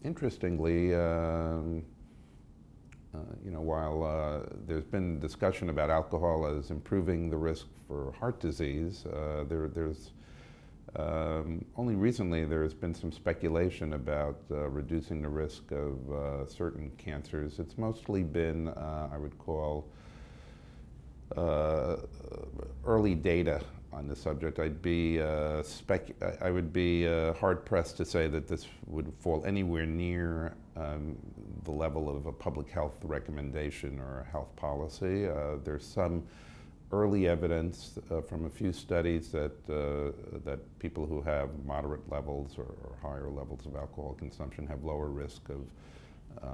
Interestingly, while there's been discussion about alcohol as improving the risk for heart disease, there's only recently there has been some speculation about reducing the risk of certain cancers. It's mostly been, I would call, early data on the subject. I would be hard pressed to say that this would fall anywhere near the level of a public health recommendation or a health policy. There's some early evidence from a few studies that people who have moderate levels or higher levels of alcohol consumption have lower risk of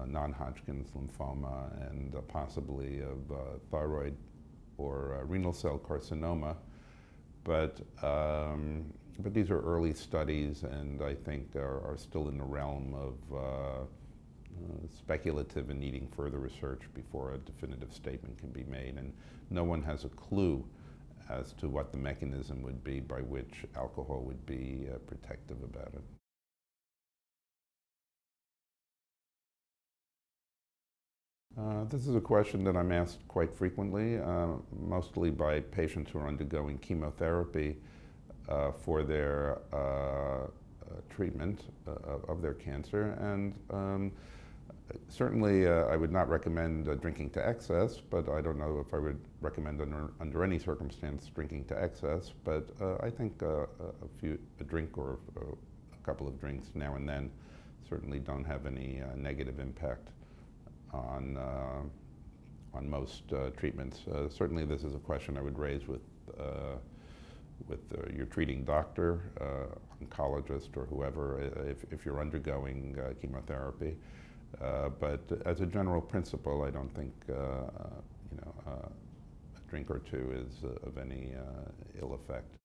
non-Hodgkin's lymphoma and possibly of thyroid or renal cell carcinoma. But these are early studies, and I think are still in the realm of speculative and needing further research before a definitive statement can be made. And no one has a clue as to what the mechanism would be by which alcohol would be protective about it. This is a question that I'm asked quite frequently, mostly by patients who are undergoing chemotherapy for their treatment of their cancer. And certainly I would not recommend drinking to excess, but I don't know if I would recommend under any circumstance drinking to excess. But I think a drink or a couple of drinks now and then certainly don't have any negative impact on most treatments. Certainly this is a question I would raise with your treating doctor, oncologist, or whoever, if you're undergoing chemotherapy. But as a general principle, I don't think a drink or two is of any ill effect.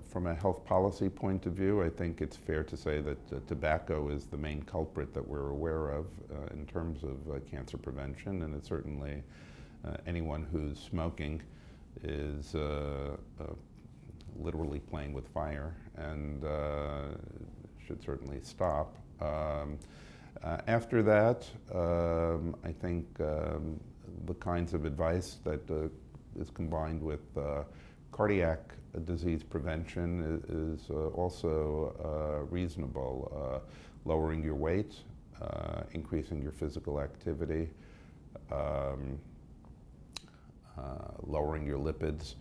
From a health policy point of view, I think it's fair to say that tobacco is the main culprit that we're aware of in terms of cancer prevention, and it's certainly anyone who's smoking is literally playing with fire and should certainly stop. After that, I think the kinds of advice that is combined with cardiac disease prevention is also reasonable. Lowering your weight, increasing your physical activity, lowering your lipids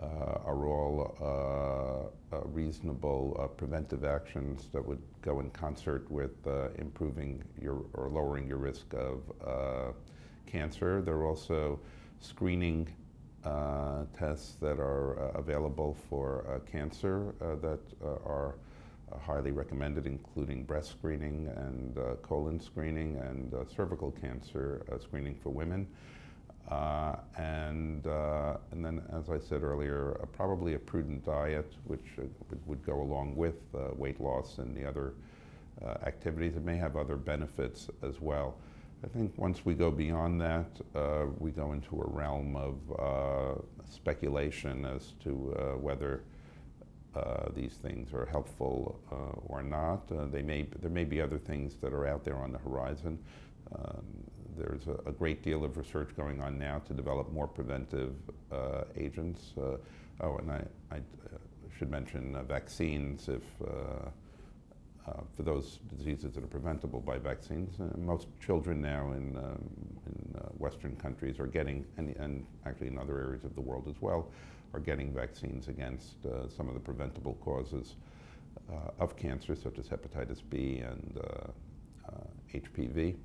are all reasonable preventive actions that would go in concert with improving or lowering your risk of cancer. There are also screening tests that are available for cancer that are highly recommended, including breast screening and colon screening and cervical cancer screening for women. And then, as I said earlier, probably a prudent diet, which would go along with weight loss and the other activities. It may have other benefits as well. I think once we go beyond that, we go into a realm of speculation as to whether these things are helpful or not. There may be other things that are out there on the horizon. There's a great deal of research going on now to develop more preventive agents. Oh, and I should mention vaccines for those diseases that are preventable by vaccines. Most children now in Western countries are getting, and actually in other areas of the world as well, are getting vaccines against some of the preventable causes of cancer, such as hepatitis B and HPV.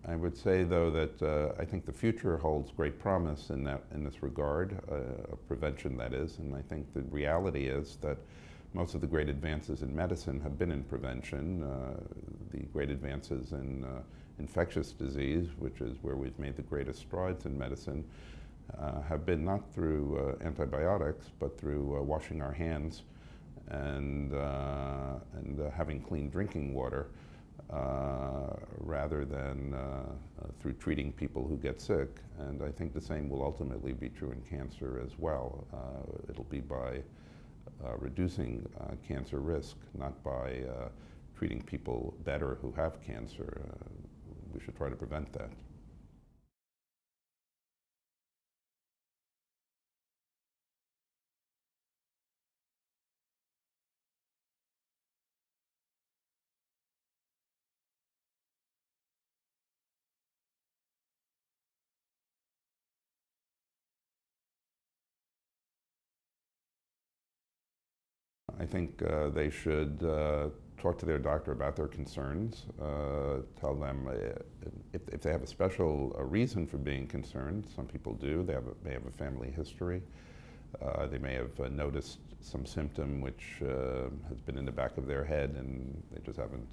I would say, though, that I think the future holds great promise in this regard, prevention, that is, and I think the reality is that most of the great advances in medicine have been in prevention. The great advances in infectious disease, which is where we've made the greatest strides in medicine, have been not through antibiotics, but through washing our hands and having clean drinking water, rather than through treating people who get sick. And I think the same will ultimately be true in cancer as well. It'll be by reducing cancer risk, not by treating people better who have cancer. We should try to prevent that. I think they should talk to their doctor about their concerns, tell them if they have a special reason for being concerned. Some people do. They may have a family history. They may have noticed some symptom which has been in the back of their head and they just haven't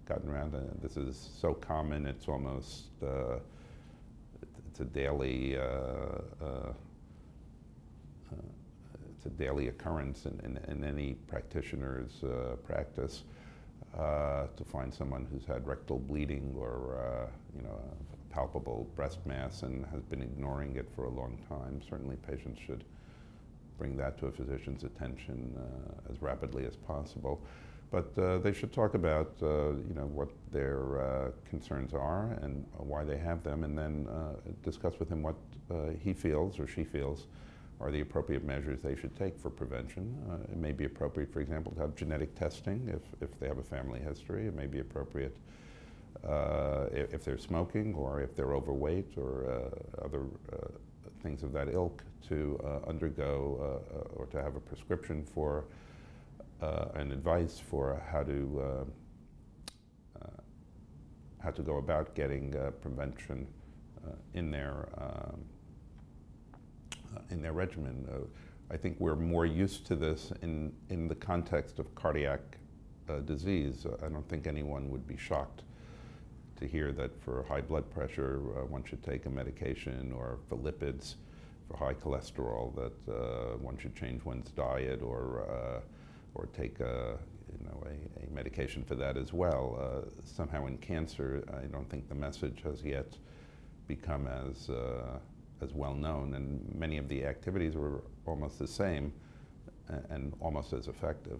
gotten around to it. This is so common, it's almost it's a daily it's a daily occurrence in any practitioner's practice to find someone who's had rectal bleeding or a palpable breast mass and has been ignoring it for a long time. Certainly patients should bring that to a physician's attention as rapidly as possible. But they should talk about what their concerns are and why they have them, and then discuss with him what he feels or she feels are the appropriate measures they should take for prevention. It may be appropriate, for example, to have genetic testing if they have a family history. It may be appropriate if they're smoking or if they're overweight or other things of that ilk to undergo or to have a prescription for and advice for how to go about getting prevention in their regimen. I think we're more used to this in the context of cardiac disease. I don't think anyone would be shocked to hear that for high blood pressure one should take a medication, or for lipids, for high cholesterol, that one should change one's diet or take a medication for that as well. Somehow in cancer, I don't think the message has yet become as well known, and many of the activities were almost the same and almost as effective.